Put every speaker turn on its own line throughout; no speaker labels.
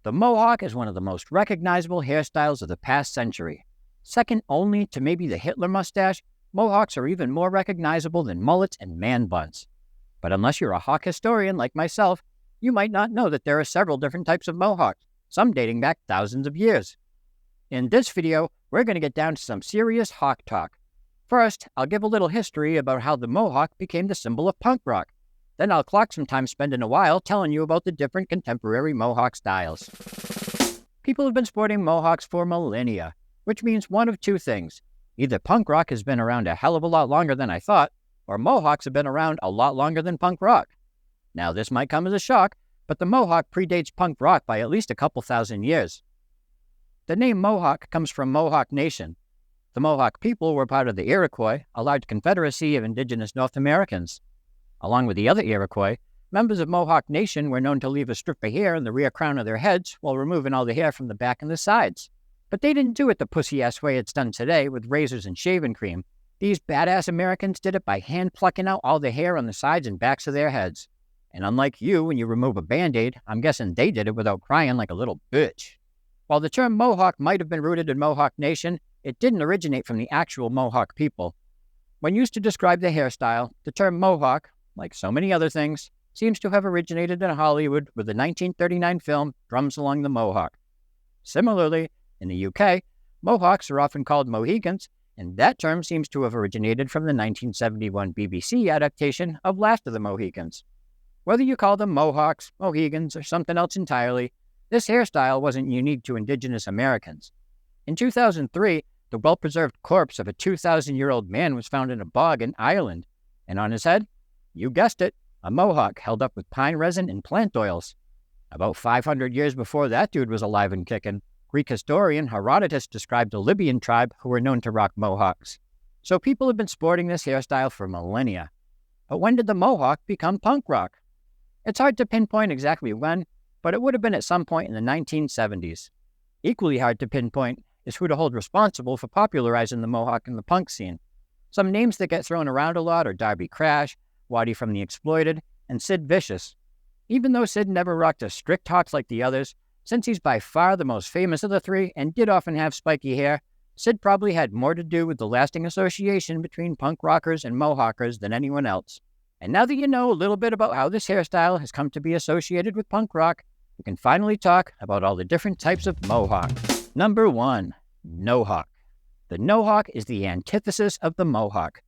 The Mohawk is one of the most recognizable hairstyles of the past century. Second only to maybe the Hitler mustache, Mohawks are even more recognizable than mullets and man buns. But unless you're a hawk historian like myself, you might not know that there are several different types of Mohawks, some dating back thousands of years. In this video, we're going to get down to some serious hawk talk. First, I'll give a little history about how the Mohawk became the symbol of punk rock. Then I'll clock some time spending a while telling you about the different contemporary Mohawk styles. People have been sporting Mohawks for millennia, which means one of two things. Either punk rock has been around a hell of a lot longer than I thought, or Mohawks have been around a lot longer than punk rock. Now this might come as a shock, but the Mohawk predates punk rock by at least a couple thousand years. The name Mohawk comes from Mohawk Nation. The Mohawk people were part of the Iroquois, a large confederacy of indigenous North Americans. Along with the other Iroquois, members of Mohawk Nation were known to leave a strip of hair in the rear crown of their heads while removing all the hair from the back and the sides. But they didn't do it the pussy-ass way it's done today with razors and shaving cream. These badass Americans did it by hand plucking out all the hair on the sides and backs of their heads. And unlike you, when you remove a Band-Aid, I'm guessing they did it without crying like a little bitch. While the term Mohawk might have been rooted in Mohawk Nation, it didn't originate from the actual Mohawk people. When used to describe the hairstyle, the term Mohawk, like so many other things, seems to have originated in Hollywood with the 1939 film Drums Along the Mohawk. Similarly, in the UK, Mohawks are often called Mohegans, and that term seems to have originated from the 1971 BBC adaptation of Last of the Mohegans. Whether you call them Mohawks, Mohegans, or something else entirely, this hairstyle wasn't unique to indigenous Americans. In 2003, the well-preserved corpse of a 2,000-year-old man was found in a bog in Ireland, and on his head, you guessed it, a Mohawk held up with pine resin and plant oils. About 500 years before that dude was alive and kicking, Greek historian Herodotus described a Libyan tribe who were known to rock Mohawks. So people have been sporting this hairstyle for millennia. But when did the Mohawk become punk rock? It's hard to pinpoint exactly when, but it would have been at some point in the 1970s. Equally hard to pinpoint is who to hold responsible for popularizing the Mohawk in the punk scene. Some names that get thrown around a lot are Darby Crash, Waddy from the Exploited, and Sid Vicious. Even though Sid never rocked a strict hawk like the others, since he's by far the most famous of the three and did often have spiky hair, Sid probably had more to do with the lasting association between punk rockers and Mohawkers than anyone else. And now that you know a little bit about how this hairstyle has come to be associated with punk rock, we can finally talk about all the different types of Mohawk. Number 1. No-Hawk. The no-Hawk is the antithesis of the Mohawk.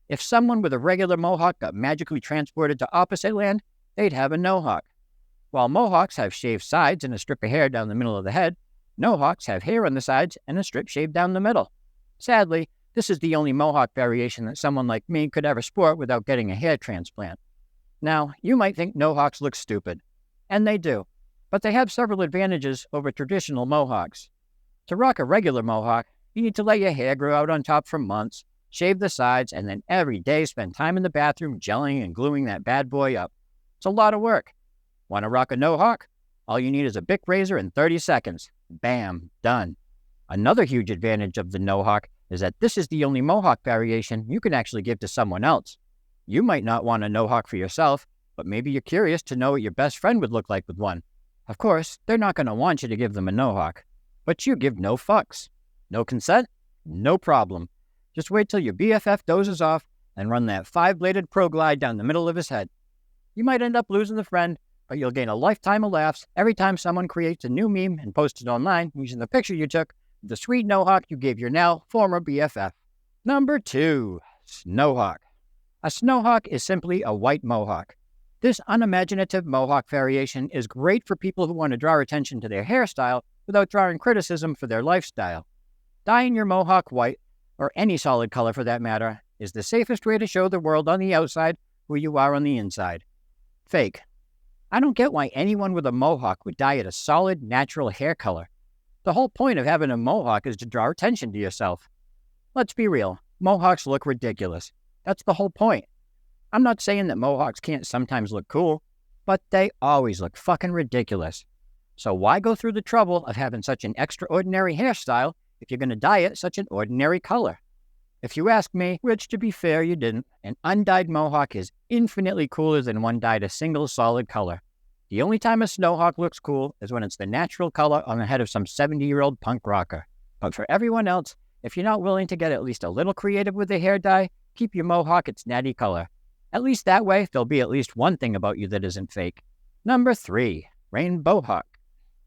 If someone with a regular Mohawk got magically transported to opposite land, they'd have a no-Hawk. While Mohawks have shaved sides and a strip of hair down the middle of the head, no-Hawks have hair on the sides and a strip shaved down the middle. Sadly, this is the only Mohawk variation that someone like me could ever sport without getting a hair transplant. Now, you might think no-Hawks look stupid, and they do, but they have several advantages over traditional Mohawks. To rock a regular Mohawk, you need to let your hair grow out on top for months, shave the sides, and then every day spend time in the bathroom gelling and gluing that bad boy up. It's a lot of work. Want to rock a no-Hawk? All you need is a Bic razor in 30 seconds. Bam, done. Another huge advantage of the no-Hawk is that this is the only Mohawk variation you can actually give to someone else. You might not want a no-Hawk for yourself, but maybe you're curious to know what your best friend would look like with one. Of course, they're not going to want you to give them a no-Hawk, but you give no fucks. No consent? No problem. Just wait till your BFF dozes off and run that 5-bladed pro glide down the middle of his head. You might end up losing the friend, but you'll gain a lifetime of laughs every time someone creates a new meme and posts it online using the picture you took with the sweet no-Hawk you gave your now former BFF. Number 2. Snowhawk. A snowhawk is simply a white Mohawk. This unimaginative Mohawk variation is great for people who want to draw attention to their hairstyle without drawing criticism for their lifestyle. Dyeing your Mohawk white, or any solid color for that matter, is the safest way to show the world on the outside who you are on the inside. Fake. I don't get why anyone with a Mohawk would dye it a solid, natural hair color. The whole point of having a Mohawk is to draw attention to yourself. Let's be real, Mohawks look ridiculous. That's the whole point. I'm not saying that Mohawks can't sometimes look cool, but they always look fucking ridiculous. So why go through the trouble of having such an extraordinary hairstyle if you're going to dye it such an ordinary color? If you ask me, which to be fair you didn't, an undyed Mohawk is infinitely cooler than one dyed a single solid color. The only time a snowhawk looks cool is when it's the natural color on the head of some 70-year-old punk rocker. But for everyone else, if you're not willing to get at least a little creative with the hair dye, keep your mohawk its natty color. At least that way, there'll be at least one thing about you that isn't fake. Number 3, rainbow hawk.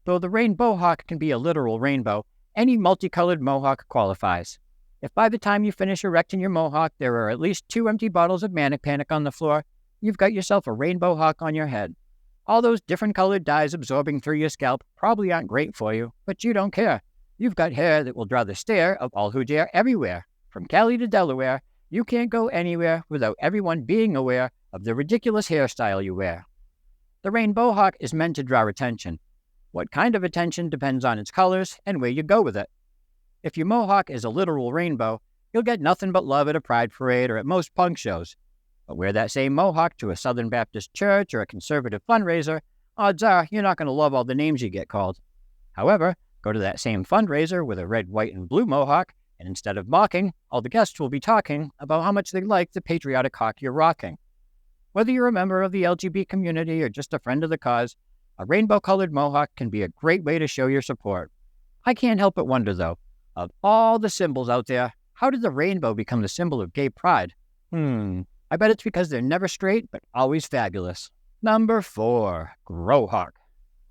Though the rainbow hawk can be a literal rainbow, any multicolored mohawk qualifies. If by the time you finish erecting your mohawk, there are at least 2 empty bottles of Manic Panic on the floor, you've got yourself a rainbow hawk on your head. All those different colored dyes absorbing through your scalp probably aren't great for you, but you don't care. You've got hair that will draw the stare of all who dare everywhere. From Cali to Delaware, you can't go anywhere without everyone being aware of the ridiculous hairstyle you wear. The rainbow hawk is meant to draw attention. What kind of attention depends on its colors and where you go with it. If your mohawk is a literal rainbow, you'll get nothing but love at a pride parade or at most punk shows. But wear that same mohawk to a Southern Baptist church or a conservative fundraiser, odds are you're not going to love all the names you get called. However, go to that same fundraiser with a red, white, and blue mohawk, and instead of mocking, all the guests will be talking about how much they like the patriotic hawk you're rocking. Whether you're a member of the LGBT community or just a friend of the cause, a rainbow-colored mohawk can be a great way to show your support. I can't help but wonder, though, of all the symbols out there, how did the rainbow become the symbol of gay pride? I bet it's because they're never straight, but always fabulous. Number 4, growhawk.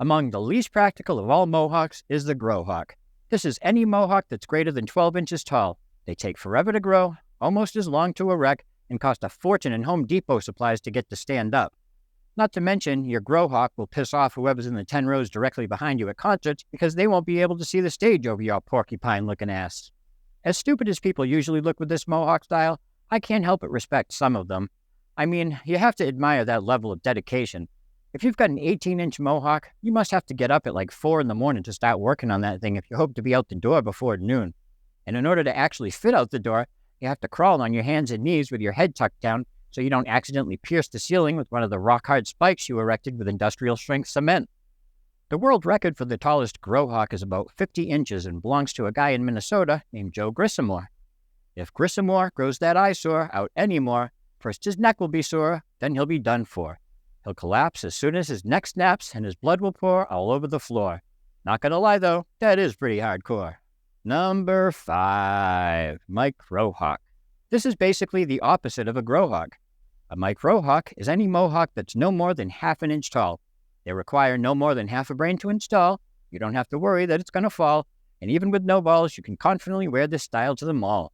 Among the least practical of all mohawks is the growhawk. This is any mohawk that's greater than 12 inches tall. They take forever to grow, almost as long to erect, and cost a fortune in Home Depot supplies to get to stand up. Not to mention, your growhawk will piss off whoever's in the 10 rows directly behind you at concerts because they won't be able to see the stage over your porcupine-looking ass. As stupid as people usually look with this mohawk style, I can't help but respect some of them. I mean, you have to admire that level of dedication. If you've got an 18-inch mohawk, you must have to get up at like 4 in the morning to start working on that thing if you hope to be out the door before noon. And in order to actually fit out the door, you have to crawl on your hands and knees with your head tucked down so you don't accidentally pierce the ceiling with one of the rock-hard spikes you erected with industrial-strength cement. The world record for the tallest growhawk is about 50 inches and belongs to a guy in Minnesota named Joe Grissamore. If Grissamore grows that eyesore out anymore, first his neck will be sore, then he'll be done for. He'll collapse as soon as his neck snaps and his blood will pour all over the floor. Not gonna lie though, that is pretty hardcore. Number 5, microhawk. This is basically the opposite of a growhawk. A microhawk is any mohawk that's no more than half an inch tall. They require no more than half a brain to install. You don't have to worry that it's gonna fall, and even with no balls, you can confidently wear this style to the mall.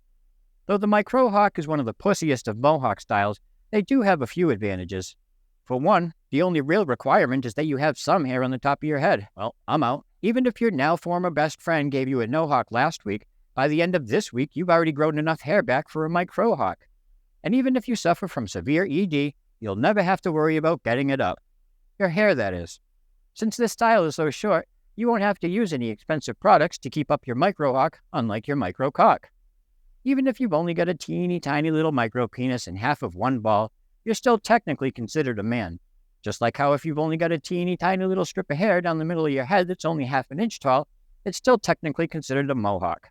Though the microhawk is one of the pussiest of mohawk styles, they do have a few advantages. For one, the only real requirement is that you have some hair on the top of your head. Well, I'm out. Even if your now former best friend gave you a no-hawk last week, by the end of this week, you've already grown enough hair back for a microhawk. And even if you suffer from severe ED, you'll never have to worry about getting it up. Your hair, that is. Since this style is so short, you won't have to use any expensive products to keep up your microhawk, unlike your microcock. Even if you've only got a teeny tiny little micro penis and half of one ball, you're still technically considered a man. Just like how if you've only got a teeny tiny little strip of hair down the middle of your head that's only half an inch tall, it's still technically considered a mohawk.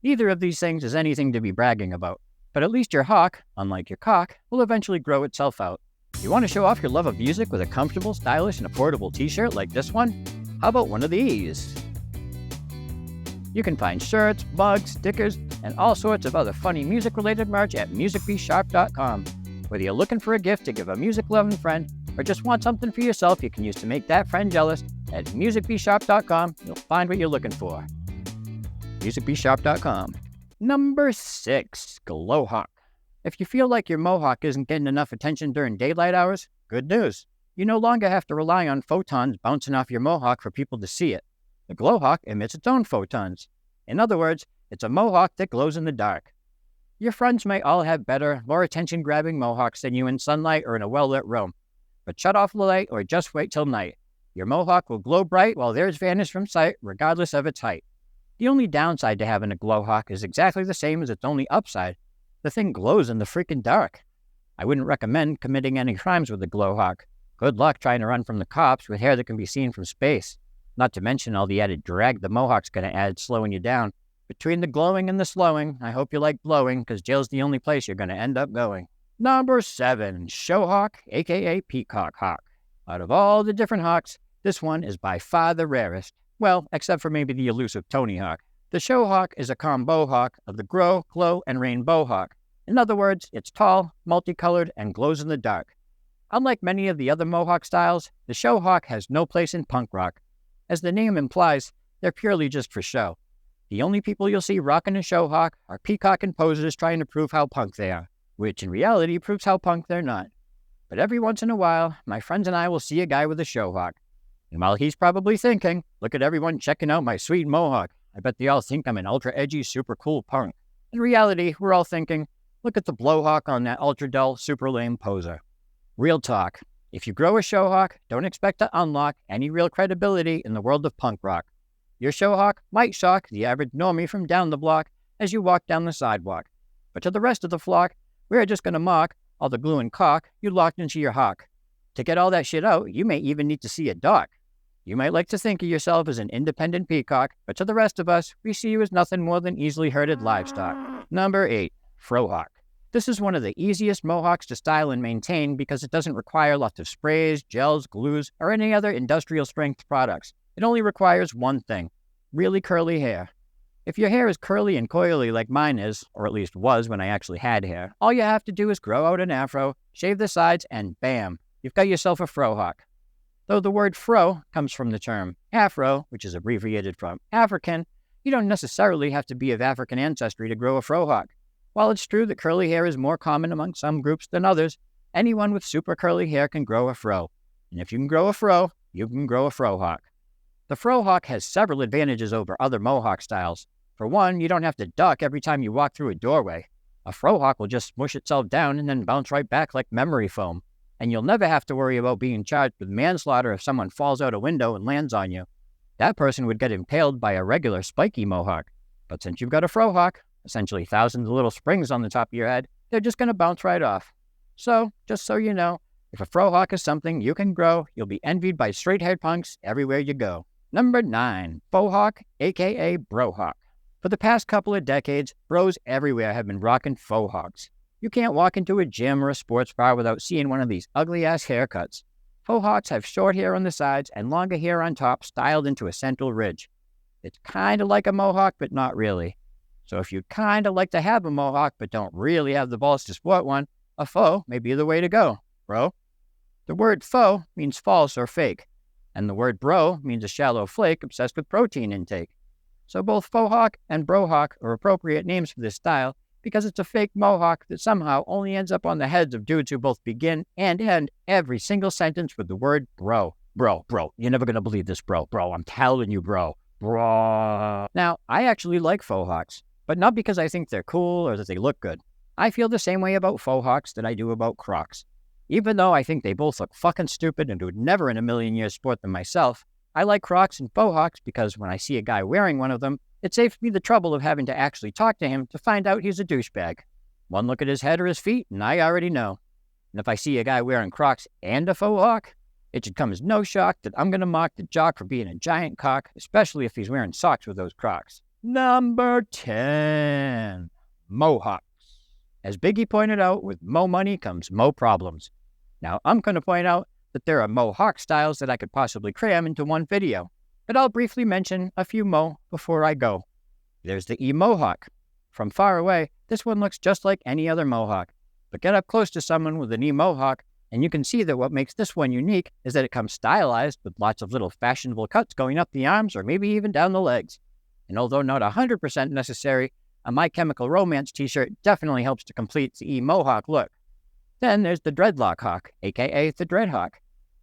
Neither of these things is anything to be bragging about, but at least your hawk, unlike your cock, will eventually grow itself out. You want to show off your love of music with a comfortable, stylish, and affordable t-shirt like this one? How about one of these? You can find shirts, mugs, stickers, and all sorts of other funny music-related merch at MusicBSharp.com. Whether you're looking for a gift to give a music-loving friend, or just want something for yourself you can use to make that friend jealous, at MusicBSharp.com, you'll find what you're looking for. MusicBSharp.com. Number 6, glowhawk. If you feel like your mohawk isn't getting enough attention during daylight hours, good news. You no longer have to rely on photons bouncing off your mohawk for people to see it. The glowhawk emits its own photons. In other words, it's a mohawk that glows in the dark. Your friends may all have better, more attention-grabbing mohawks than you in sunlight or in a well-lit room. But shut off the light or just wait till night. Your mohawk will glow bright while theirs vanish from sight, regardless of its height. The only downside to having a glowhawk is exactly the same as its only upside. The thing glows in the freaking dark. I wouldn't recommend committing any crimes with a glowhawk. Good luck trying to run from the cops with hair that can be seen from space. Not to mention all the added drag the mohawk's going to add slowing you down. Between the glowing and the slowing, I hope you like blowing, because jail's the only place you're going to end up going. Number 7, showhawk, aka peacock hawk. Out of all the different hawks, this one is by far the rarest. Well, except for maybe the elusive Tony Hawk. The show hawk is a combo hawk of the grow, glow, and rainbow hawk. In other words, it's tall, multicolored, and glows in the dark. Unlike many of the other Mohawk styles, the show hawk has no place in punk rock. As the name implies, they're purely just for show. The only people you'll see rocking a show hawk are peacock and posers trying to prove how punk they are, which in reality proves how punk they're not. But every once in a while, my friends and I will see a guy with a show hawk. And while he's probably thinking, look at everyone checking out my sweet Mohawk, I bet they all think I'm an ultra edgy, super cool punk. In reality, we're all thinking, look at the blowhawk on that ultra dull, super lame poser. Real talk. If you grow a show hawk, don't expect to unlock any real credibility in the world of punk rock. Your show hawk might shock the average normie from down the block as you walk down the sidewalk. But to the rest of the flock, we're just going to mock all the glue and caulk you locked into your hawk. To get all that shit out, you may even need to see a doc. You might like to think of yourself as an independent peacock, but to the rest of us, we see you as nothing more than easily herded livestock. Number 8. Frohawk. This is one of the easiest Mohawks to style and maintain because it doesn't require lots of sprays, gels, glues, or any other industrial strength products. It only requires one thing: really curly hair. If your hair is curly and coily like mine is, or at least was when I actually had hair, all you have to do is grow out an afro, shave the sides, and bam, you've got yourself a frohawk. Though the word fro comes from the term afro, which is abbreviated from African, you don't necessarily have to be of African ancestry to grow a frohawk. While it's true that curly hair is more common among some groups than others, anyone with super curly hair can grow a fro. And if you can grow a fro, you can grow a frohawk. The frohawk has several advantages over other Mohawk styles. For one, you don't have to duck every time you walk through a doorway. A frohawk will just smush itself down and then bounce right back like memory foam. And you'll never have to worry about being charged with manslaughter if someone falls out a window and lands on you. That person would get impaled by a regular spiky Mohawk. But since you've got a frohawk, essentially thousands of little springs on the top of your head, they're just going to bounce right off. So, just so you know, if a frohawk is something you can grow, you'll be envied by straight-haired punks everywhere you go. Number 9. Fohawk, aka Brohawk. For the past couple of decades, bros everywhere have been rocking fohawks. You can't walk into a gym or a sports bar without seeing one of these ugly-ass haircuts. Fohawks have short hair on the sides and longer hair on top styled into a central ridge. It's kind of like a mohawk, but not really. So if you'd kind of like to have a mohawk but don't really have the balls to sport one, a faux may be the way to go, bro. The word faux means false or fake, and the word bro means a shallow flake obsessed with protein intake. So both fohawk and brohawk are appropriate names for this style because it's a fake mohawk that somehow only ends up on the heads of dudes who both begin and end every single sentence with the word bro. Bro, you're never going to believe this, bro, I'm telling you, bro. Now, I actually like fohawks, but not because I think they're cool or that they look good. I feel the same way about fohawks that I do about Crocs. Even though I think they both look fucking stupid and would never in a million years sport them myself, I like Crocs and fohawks because when I see a guy wearing one of them, it saves me the trouble of having to actually talk to him to find out he's a douchebag. One look at his head or his feet, and I already know. And if I see a guy wearing Crocs and a faux hawk, it should come as no shock that I'm going to mock the jock for being a giant cock, especially if he's wearing socks with those Crocs. Number 10. Mohawks. As Biggie pointed out, with mo money comes mo problems. Now, I'm going to point out that there are Mohawk styles that I could possibly cram into one video, but I'll briefly mention a few mo before I go. There's the E-Mohawk. From far away, this one looks just like any other Mohawk, but get up close to someone with an E-Mohawk, and you can see that what makes this one unique is that it comes stylized with lots of little fashionable cuts going up the arms or maybe even down the legs. And although not 100% necessary, a My Chemical Romance t-shirt definitely helps to complete the E-Mohawk look. Then there's the Dreadlock Hawk, aka the Dreadhawk.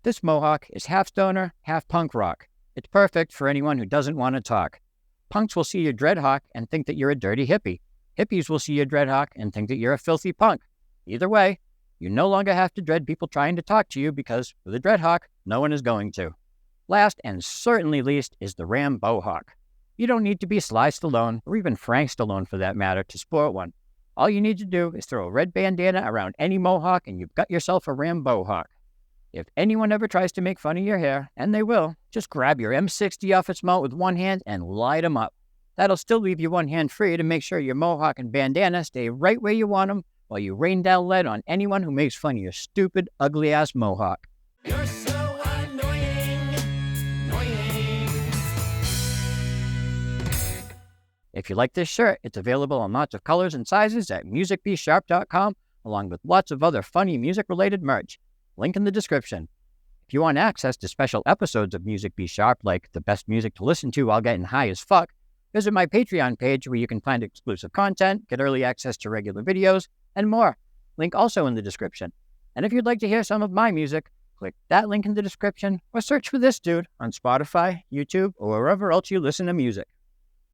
This Mohawk is half stoner, half punk rock. It's perfect for anyone who doesn't want to talk. Punks will see your Dreadhawk and think that you're a dirty hippie. Hippies will see your Dreadhawk and think that you're a filthy punk. Either way, you no longer have to dread people trying to talk to you because with a Dreadhawk, no one is going to. Last and certainly least is the Rambo Hawk. You don't need to be Sly Stallone, or even Frank Stallone for that matter, to sport one. All you need to do is throw a red bandana around any Mohawk and you've got yourself a Rambo Hawk. If anyone ever tries to make fun of your hair, and they will, just grab your M60 off its mount with one hand and light them up. That'll still leave you one hand free to make sure your Mohawk and bandana stay right where you want them while you rain down lead on anyone who makes fun of your stupid, ugly-ass Mohawk. You're so If you like this shirt, it's available in lots of colors and sizes at MusicBSharp.com, along with lots of other funny music-related merch. Link in the description. If you want access to special episodes of MusicBSharp, like the best music to listen to while getting high as fuck, visit my Patreon page where you can find exclusive content, get early access to regular videos, and more. Link also in the description. And if you'd like to hear some of my music, click that link in the description or search for this dude on Spotify, YouTube, or wherever else you listen to music.